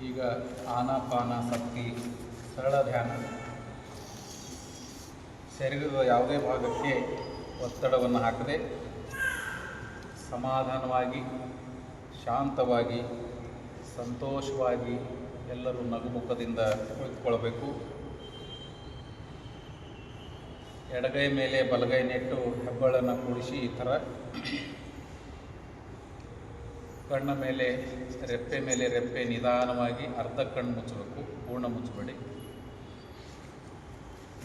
ಈಗ ಆನಾಪಾನಾಸಕ್ತಿ ಸರಳ ಧ್ಯಾನ. ಶರೀರದ ಯಾವುದೇ ಭಾಗಕ್ಕೆ ಒತ್ತಡವನ್ನು ಹಾಕದೆ ಸಮಾಧಾನವಾಗಿ, ಶಾಂತವಾಗಿ, ಸಂತೋಷವಾಗಿ ಎಲ್ಲರೂ ನಗುಮುಖದಿಂದ ಕುಳಿತುಕೊಳ್ಳಬೇಕು. ಎಡಗೈ ಮೇಲೆ ಬಲಗೈ ನೆಟ್ಟು ಹೆಬ್ಬಗಳನ್ನು ಕೂಡಿಸಿ ಈ ಥರ ಕಣ್ಣ ಮೇಲೆ ರೆಪ್ಪೆ ನಿಧಾನವಾಗಿ ಅರ್ಧ ಕಣ್ಣು ಮುಚ್ಚಬೇಕು, ಪೂರ್ಣ ಮುಚ್ಚಬೇಡಿ.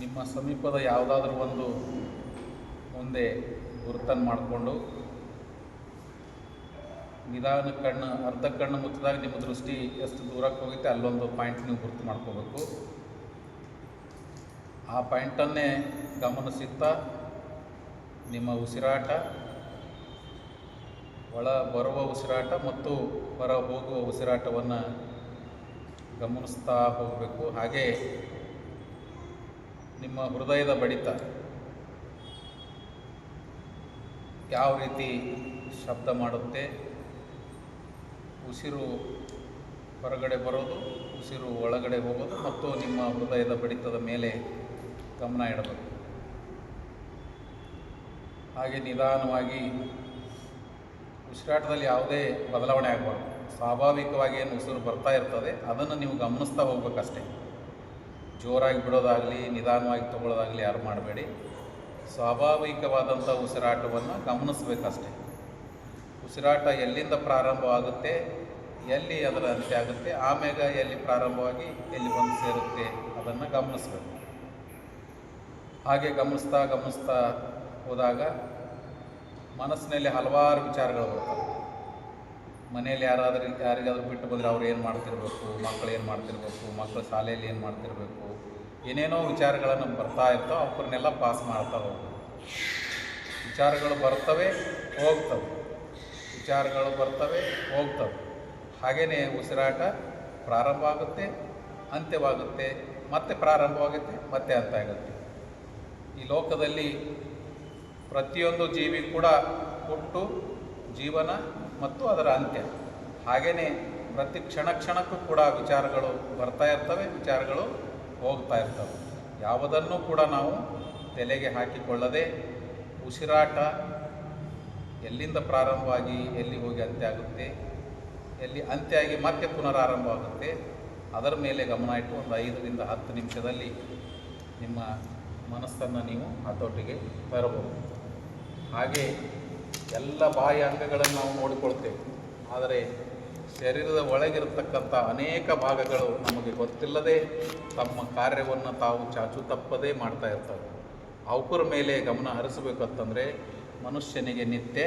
ನಿಮ್ಮ ಸಮೀಪದ ಯಾವುದಾದ್ರೂ ಒಂದು ಮುಂದೆ ಗುರುತನ್ನು ಮಾಡಿಕೊಂಡು ನಿಧಾನ ಅರ್ಧ ಕಣ್ಣು ಮುಚ್ಚಿದಾಗ ನಿಮ್ಮ ದೃಷ್ಟಿ ಎಷ್ಟು ದೂರಕ್ಕೆ ಹೋಗುತ್ತೆ ಅಲ್ಲೊಂದು ಪಾಯಿಂಟ್ ನೀವು ಗುರುತು ಮಾಡ್ಕೋಬೇಕು. ಆ ಪಾಯಿಂಟನ್ನೇ ಗಮನಿಸುತ್ತಾ ನಿಮ್ಮ ಉಸಿರಾಟ, ಒಳ ಬರುವ ಉಸಿರಾಟ ಮತ್ತು ಹೊರ ಹೋಗುವ ಉಸಿರಾಟವನ್ನು ಗಮನಿಸ್ತಾ ಹೋಗಬೇಕು. ಹಾಗೆ ನಿಮ್ಮ ಹೃದಯದ ಬಡಿತ ಯಾವ ರೀತಿ ಶಬ್ದ ಮಾಡುತ್ತೆ, ಉಸಿರು ಹೊರಗಡೆ ಬರೋದು, ಉಸಿರು ಒಳಗಡೆ ಹೋಗೋದು ಮತ್ತು ನಿಮ್ಮ ಹೃದಯದ ಬಡಿತದ ಮೇಲೆ ಗಮನ ಇಡಬೇಕು. ಹಾಗೆ ನಿಧಾನವಾಗಿ ಉಸಿರಾಟದಲ್ಲಿ ಯಾವುದೇ ಬದಲಾವಣೆ ಆಗಬಾರ್ದು. ಸ್ವಾಭಾವಿಕವಾಗಿ ಏನು ಉಸಿರು ಬರ್ತಾ ಇರ್ತದೆ ಅದನ್ನು ನೀವು ಗಮನಿಸ್ತಾ ಹೋಗ್ಬೇಕಷ್ಟೇ. ಜೋರಾಗಿ ಬಿಡೋದಾಗಲಿ ನಿಧಾನವಾಗಿ ತಗೊಳ್ಳೋದಾಗಲಿ ಯಾರು ಮಾಡಬೇಡಿ. ಸ್ವಾಭಾವಿಕವಾದಂಥ ಉಸಿರಾಟವನ್ನು ಗಮನಿಸ್ಬೇಕಷ್ಟೆ. ಉಸಿರಾಟ ಎಲ್ಲಿಂದ ಪ್ರಾರಂಭವಾಗುತ್ತೆ, ಎಲ್ಲಿ ಅದರ ಅಂತ್ಯ ಆಗುತ್ತೆ, ಆಮ್ಯಾಗ ಎಲ್ಲಿ ಪ್ರಾರಂಭವಾಗಿ ಎಲ್ಲಿ ಬಂದು ಸೇರುತ್ತೆ ಅದನ್ನು ಗಮನಿಸ್ಬೇಕು. ಹಾಗೆ ಗಮನಿಸ್ತಾ ಹೋದಾಗ ಮನಸ್ಸಿನಲ್ಲಿ ಹಲವಾರು ವಿಚಾರಗಳು ಬರ್ತವೆ. ಮನೆಯಲ್ಲಿ ಯಾರಿಗಾದ್ರೂ ಬಿಟ್ಟು ಬಂದರೆ ಅವ್ರು ಏನು ಮಾಡ್ತಿರ್ಬೇಕು, ಮಕ್ಕಳು ಏನು ಮಾಡ್ತಿರ್ಬೇಕು, ಮಕ್ಕಳು ಶಾಲೆಯಲ್ಲಿ ಏನು ಮಾಡ್ತಿರ್ಬೇಕು, ಏನೇನೋ ವಿಚಾರಗಳನ್ನು ಬರ್ತಾ ಇರ್ತಾವೆ. ಅವ್ರನ್ನೆಲ್ಲ ಪಾಸ್ ಮಾಡ್ತಾ ಹೋಗ್ಬೇಕು. ವಿಚಾರಗಳು ಬರ್ತವೆ ಹೋಗ್ತವೆ. ಹಾಗೆಯೇ ಉಸಿರಾಟ ಪ್ರಾರಂಭ ಆಗುತ್ತೆ, ಅಂತ್ಯವಾಗುತ್ತೆ, ಮತ್ತೆ ಪ್ರಾರಂಭವಾಗುತ್ತೆ, ಮತ್ತೆ ಅಂತ್ಯ ಆಗುತ್ತೆ. ಈ ಲೋಕದಲ್ಲಿ ಪ್ರತಿಯೊಂದು ಜೀವಿ ಕೂಡ ಹುಟ್ಟು, ಜೀವನ ಮತ್ತು ಅದರ ಅಂತ್ಯ. ಹಾಗೆಯೇ ಪ್ರತಿ ಕ್ಷಣಕ್ಕೂ ಕೂಡ ವಿಚಾರಗಳು ಬರ್ತಾ ಇರ್ತವೆ, ವಿಚಾರಗಳು ಹೋಗ್ತಾ ಇರ್ತವೆ. ಯಾವುದನ್ನು ಕೂಡ ನಾವು ತಲೆಗೆ ಹಾಕಿಕೊಳ್ಳದೆ ಉಸಿರಾಟ ಎಲ್ಲಿಂದ ಪ್ರಾರಂಭವಾಗಿ ಎಲ್ಲಿ ಹೋಗಿ ಅಂತ್ಯ ಆಗುತ್ತೆ, ಎಲ್ಲಿ ಅಂತ್ಯ ಆಗಿ ಮತ್ತೆ ಪುನರಾರಂಭವಾಗುತ್ತೆ, ಅದರ ಮೇಲೆ ಗಮನ ಇಟ್ಟು ಒಂದು 5 ರಿಂದ 10 ನಿಮಿಷದಲ್ಲಿ ನಿಮ್ಮ ಮನಸ್ಸನ್ನು ನೀವು ಹತೋಟಿಗೆ ತರಬಹುದು. ಹಾಗೆ ಎಲ್ಲ ಬಾಹ್ಯ ಅಂಗಗಳನ್ನು ನಾವು ನೋಡಿಕೊಳ್ತೇವೆ, ಆದರೆ ಶರೀರದ ಒಳಗಿರತಕ್ಕಂಥ ಅನೇಕ ಭಾಗಗಳು ನಮಗೆ ಗೊತ್ತಿಲ್ಲದೆ ತಮ್ಮ ಕಾರ್ಯವನ್ನು ತಾವು ಚಾಚು ತಪ್ಪದೇ ಮಾಡ್ತಾ ಇರ್ತವೆ. ಅವರ ಮೇಲೆ ಗಮನ ಹರಿಸಬೇಕಂತಂದರೆ ಮನುಷ್ಯನಿಗೆ ನಿತ್ಯ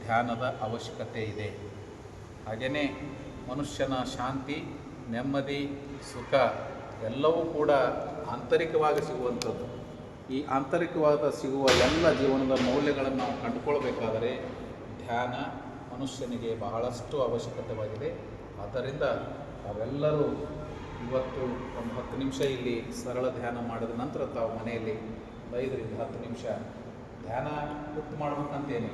ಧ್ಯಾನದ ಅವಶ್ಯಕತೆ ಇದೆ. ಹಾಗೆಯೇ ಮನುಷ್ಯನ ಶಾಂತಿ, ನೆಮ್ಮದಿ, ಸುಖ ಎಲ್ಲವೂ ಕೂಡ ಆಂತರಿಕವಾಗಿ ಸಿಗುವಂಥದ್ದು. ಈ ಆಂತರಿಕವಾದ ಸಿಗುವ ಎಲ್ಲ ಜೀವನದ ಮೌಲ್ಯಗಳನ್ನು ನಾವು ಕಂಡುಕೊಳ್ಬೇಕಾದರೆ ಧ್ಯಾನ ಮನುಷ್ಯನಿಗೆ ಬಹಳಷ್ಟು ಅವಶ್ಯಕತೆಯಾಗಿದೆ. ಆದ್ದರಿಂದ ತಾವೆಲ್ಲರೂ ಇವತ್ತು ಒಂದು 10 ನಿಮಿಷ ಇಲ್ಲಿ ಸರಳ ಧ್ಯಾನ ಮಾಡಿದ ನಂತರ ತಾವು ಮನೆಯಲ್ಲಿ 5 ರಿಂದ 10 ನಿಮಿಷ ಧ್ಯಾನ ಕೂತು ಮಾಡ್ಬೇಕಂತೇನೆ.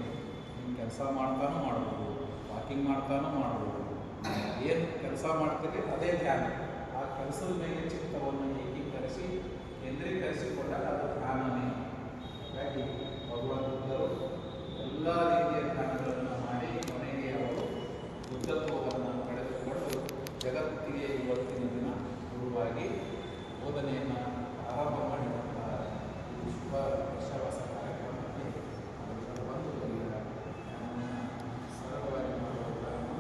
ನೀವು ಕೆಲಸ ಮಾಡ್ತಾನೂ ಮಾಡ್ಬೋದು, ವಾಕಿಂಗ್ ಮಾಡ್ತಾನೂ ಮಾಡ್ಬೋದು. ಏನು ಕೆಲಸ ಮಾಡ್ತೀರಿ ಅದೇ ಧ್ಯಾನ. ಆ ಕೆಲಸದ ಮೇಲೆ ಚಿತ್ತವನ್ನು ಏಕೀಕರಿಸಿ ಕೇಂದ್ರೀಕರಿಸಿಕೊಂಡಾಗ ಅದು ಧ್ಯಾನವೇ. ಹಾಗಾಗಿ ಭಗವಂತರು ಎಲ್ಲ ರೀತಿಯ ಧ್ಯಾನಗಳನ್ನು ಮಾಡಿ ಕೊನೆಗೆ ಅವರು ಬುದ್ಧತ್ವವನ್ನು ಪಡೆದುಕೊಂಡು ಜಗತ್ತಿಗೆ ಇವತ್ತಿನ ದಿನ ಗುರುವಾಗಿ ಬೋಧನೆಯನ್ನು ಆರಂಭ ಮಾಡಿದಂತಹ ವಿಶ್ವ ವಿಶ್ವಾಸ ಕಾರ್ಯಕ್ರಮಕ್ಕೆ ಬಂದು ಸರಳವಾಗಿ ಮಾಡುವುದನ್ನು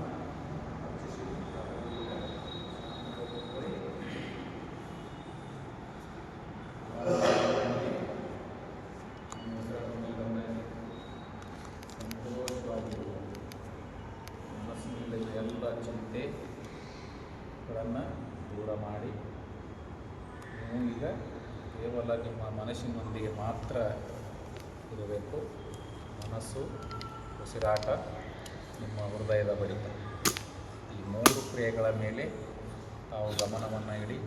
ಎಲ್ಲ ಚಿಂತೆಗಳನ್ನು ದೂರ ಮಾಡಿ ನೀವು ಈಗ ಕೇವಲ ನಿಮ್ಮ ಮನಸ್ಸಿನೊಂದಿಗೆ ಮಾತ್ರ ಇರಬೇಕು. ಮನಸ್ಸು, ಉಸಿರಾಟ, ನಿಮ್ಮ ಹೃದಯದ ಬಡಿತ, ಈ 3 ಕ್ರಿಯೆಗಳ ಮೇಲೆ ತಾವು ಗಮನವನ್ನು ಇಡಿ.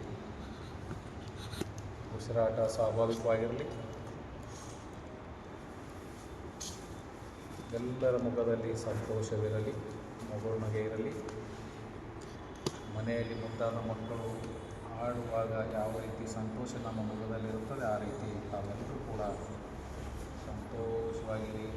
ಉಸಿರಾಟ ಸ್ವಾಭಾವಿಕವಾಗಿರಲಿ. ಎಲ್ಲರ ಮುಖದಲ್ಲಿ ಸಂತೋಷವಿರಲಿ, ಮಗುಳ್ನಗೆ ಇರಲಿ. ಮನೆಯಲ್ಲಿ ಮುದ್ದಾದ ಮಕ್ಕಳು ಆಡುವಾಗ ಯಾವ ರೀತಿ ಸಂತೋಷ ನಮ್ಮ ಮುಖದಲ್ಲಿರುತ್ತದೆ ಆ ರೀತಿ ತಾವೆಲ್ಲರೂ ಕೂಡ ಸಂತೋಷವಾಗಿರಿ.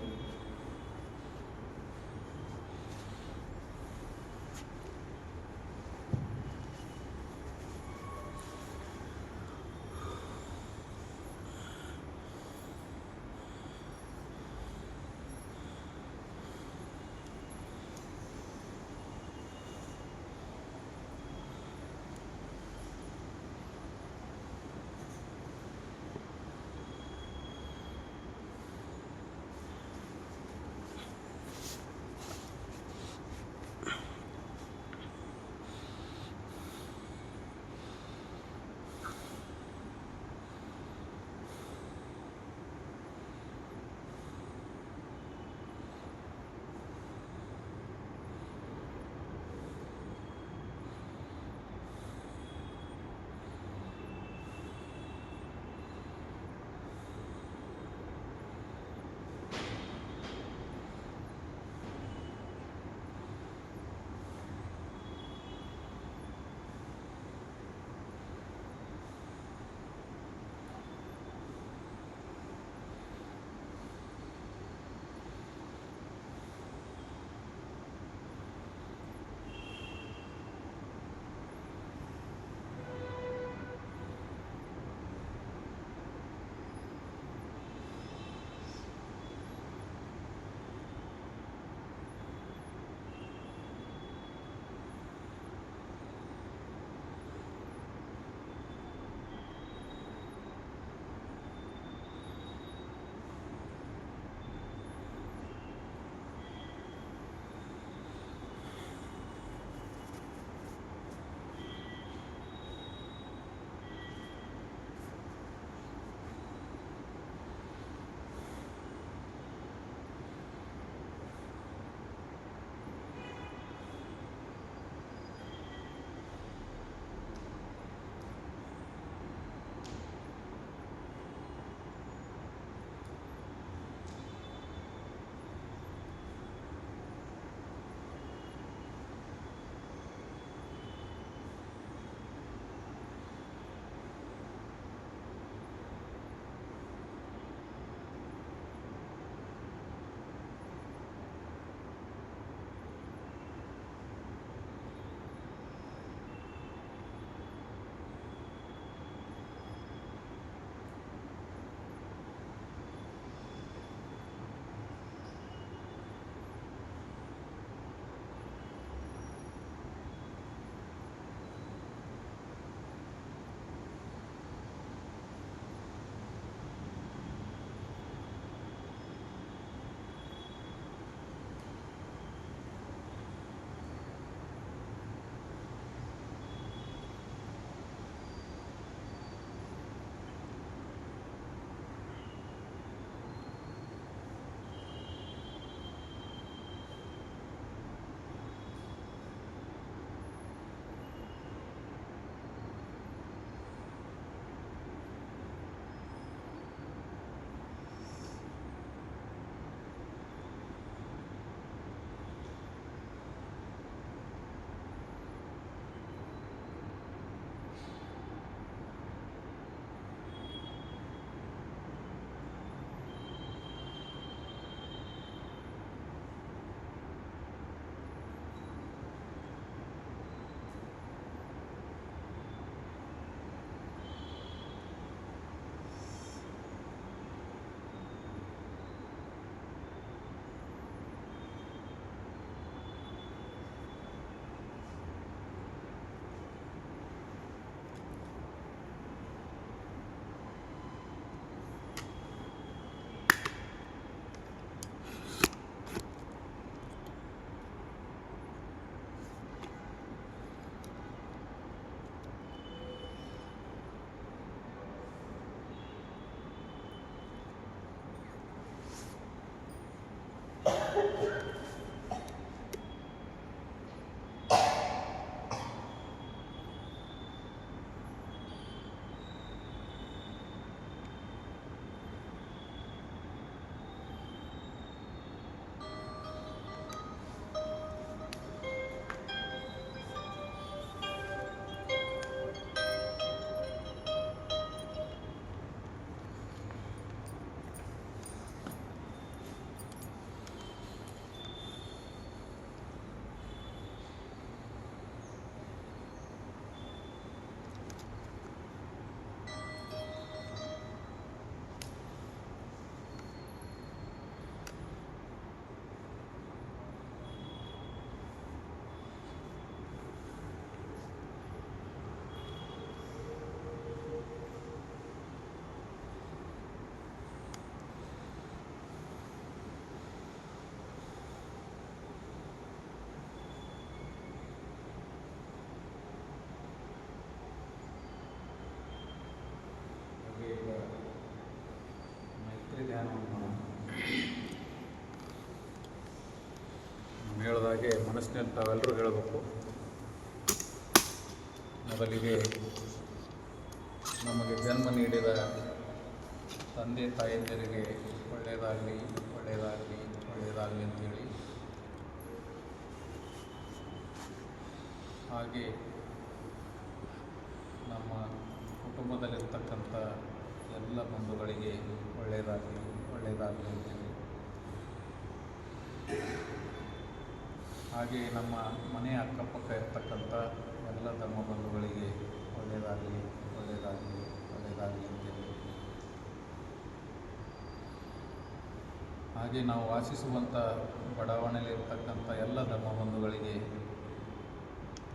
ಹಾಗೆ ಮನಸ್ಸಿನಲ್ಲಿ ತಾವೆಲ್ಲರೂ ಹೇಳಬೇಕು. ಮೊದಲಿಗೆ ನಮಗೆ ಜನ್ಮ ನೀಡಿದ ತಂದೆ ತಾಯಂದಿರಿಗೆ ಒಳ್ಳೆಯದಾಗಲಿ ಒಳ್ಳೆಯದಾಗಲಿ ಒಳ್ಳೆಯದಾಗಲಿ ಅಂತೇಳಿ, ಹಾಗೆ ನಮ್ಮ ಕುಟುಂಬದಲ್ಲಿರ್ತಕ್ಕಂಥ ಎಲ್ಲ ಬಂಧುಗಳಿಗೆ ಒಳ್ಳೆಯದಾಗಲಿ ಒಳ್ಳೆಯದಾಗಲಿ ಅಂತೇಳಿ, ಹಾಗೆ ನಮ್ಮ ಮನೆಯ ಅಕ್ಕಪಕ್ಕ ಇರ್ತಕ್ಕಂಥ ಎಲ್ಲ ಧರ್ಮ ಬಂಧುಗಳಿಗೆ ಒಳ್ಳೆಯದಾಗಲಿ ಒಳ್ಳೆಯದಾಗಲಿ ಒಳ್ಳೆಯದಾಗಲಿ ಅಂತೇಳಿ, ಹಾಗೆ ನಾವು ವಾಸಿಸುವಂಥ ಬಡಾವಣೆಯಲ್ಲಿರ್ತಕ್ಕಂಥ ಎಲ್ಲ ಧರ್ಮ ಬಂಧುಗಳಿಗೆ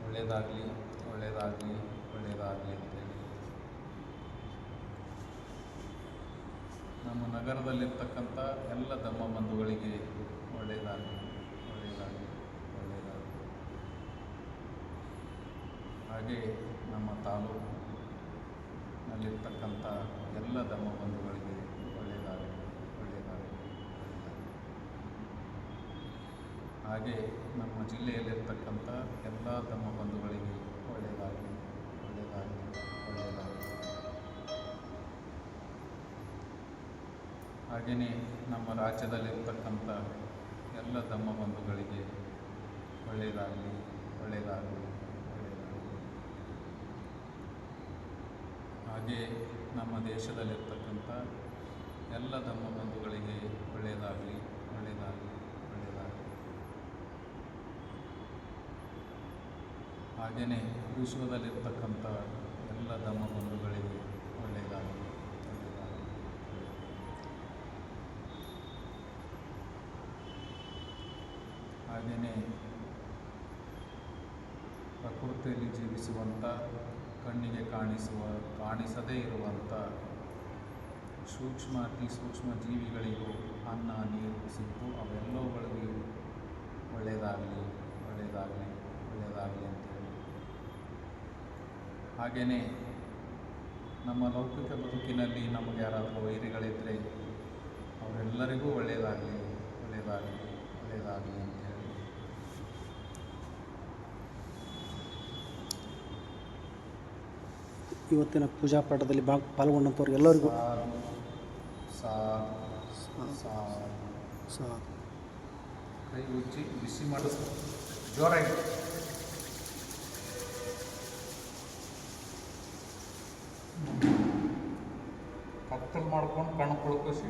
ಒಳ್ಳೆಯದಾಗಲಿ ಒಳ್ಳೆಯದಾಗಲಿ ಒಳ್ಳೆಯದಾಗಲಿ ಅಂತೇಳಿ, ನಮ್ಮ ನಗರದಲ್ಲಿರ್ತಕ್ಕಂಥ ಎಲ್ಲ ಧರ್ಮ ಬಂಧುಗಳಿಗೆ ಒಳ್ಳೆಯದಾಗಲಿ ಒಳ್ಳೆಯದಾಗಲಿ ಒಳ್ಳೆಯದಾಗಲಿ, ಹಾಗೆ ನಮ್ಮ ತಾಲೂಕಿನಲ್ಲಿರ್ತಕ್ಕಂಥ ಎಲ್ಲ ಧರ್ಮ ಬಂಧುಗಳಿಗೆ ಒಳ್ಳೆಯದಾಗಲಿ ಒಳ್ಳೆಯದಾಗಲಿ, ಹಾಗೆ ನಮ್ಮ ಜಿಲ್ಲೆಯಲ್ಲಿರ್ತಕ್ಕಂಥ ಎಲ್ಲ ಧರ್ಮ ಬಂಧುಗಳಿಗೆ ಒಳ್ಳೆಯದಾಗಲಿ ಒಳ್ಳೆಯದಾಗಲಿ ಒಳ್ಳೆಯದಾಗಲಿ, ಹಾಗೆಯೇ ನಮ್ಮ ರಾಜ್ಯದಲ್ಲಿರ್ತಕ್ಕಂಥ ಎಲ್ಲ ಧರ್ಮ ಬಂಧುಗಳಿಗೆ ಒಳ್ಳೆಯದಾಗಲಿ ಒಳ್ಳೆಯದಾಗಲಿ ಒಳ್ಳೆಯದಾಗಲಿ, ಹಾಗೆ ನಮ್ಮ ದೇಶದಲ್ಲಿರ್ತಕ್ಕಂಥ ಎಲ್ಲ ಧರ್ಮ ಬಂಧುಗಳಿಗೆ ಒಳ್ಳೆಯದಾಗಲಿ ಒಳ್ಳೆಯದಾಗಲಿ ಒಳ್ಳೆಯದಾಗಲಿ, ಹಾಗೆಯೇ ವಿಶ್ವದಲ್ಲಿರ್ತಕ್ಕಂಥ ಎಲ್ಲ ಧರ್ಮ ಬಂಧುಗಳಿಗೆ ಒಳ್ಳೆಯದಾಗಲಿ ಒಳ್ಳೆಯದಾಗಲಿ, ಹಾಗೆಯೇ ಪ್ರಕೃತಿಯಲ್ಲಿ ಜೀವಿಸುವಂಥ, ಕಣ್ಣಿಗೆ ಕಾಣಿಸದೇ ಇರುವಂಥ ಅತಿ ಸೂಕ್ಷ್ಮ ಜೀವಿಗಳಿಗೂ ಅನ್ನ ನೀರು ಸಿಕ್ಕು ಅವೆಲ್ಲವುಗಳಿಗೂ ಒಳ್ಳೆಯದಾಗಲಿ ಒಳ್ಳೆಯದಾಗಲಿ ಒಳ್ಳೆಯದಾಗಲಿ ಅಂತೇಳಿ, ಹಾಗೆಯೇ ನಮ್ಮ ಲೌಕಿಕ ಬದುಕಿನಲ್ಲಿ ನಮಗೆ ಯಾರಾದರೂ ವೈರಿಗಳಿದ್ದರೆ ಅವರೆಲ್ಲರಿಗೂ ಒಳ್ಳೆಯದಾಗಲಿ ಒಳ್ಳೆಯದಾಗಲಿ ಒಳ್ಳೆಯದಾಗಲಿ ಅಂತೇಳಿ, ಇವತ್ತಿನ ಪೂಜಾ ಪಾಠದಲ್ಲಿ ಪಾಲ್ಗೊಂಡಂಥವ್ರು ಎಲ್ಲರಿಗೂ ಕೈ ಉಜ್ಜಿ ಬಿಸಿ ಮಾಡಿಸ್ ಜೋರಾಗಿ ಕತ್ತಲು ಮಾಡ್ಕೊಂಡು ಕಣ್ಣು ಕುಳ್ಕಿಸಿ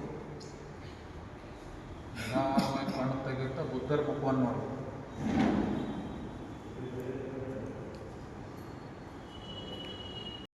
ನಿಧಾನವಾಗಿ ಕಣ್ಣು ತೆಗಿತಾ ಬುದ್ಧರ ಮುಖವನ್ನು ನೋಡು.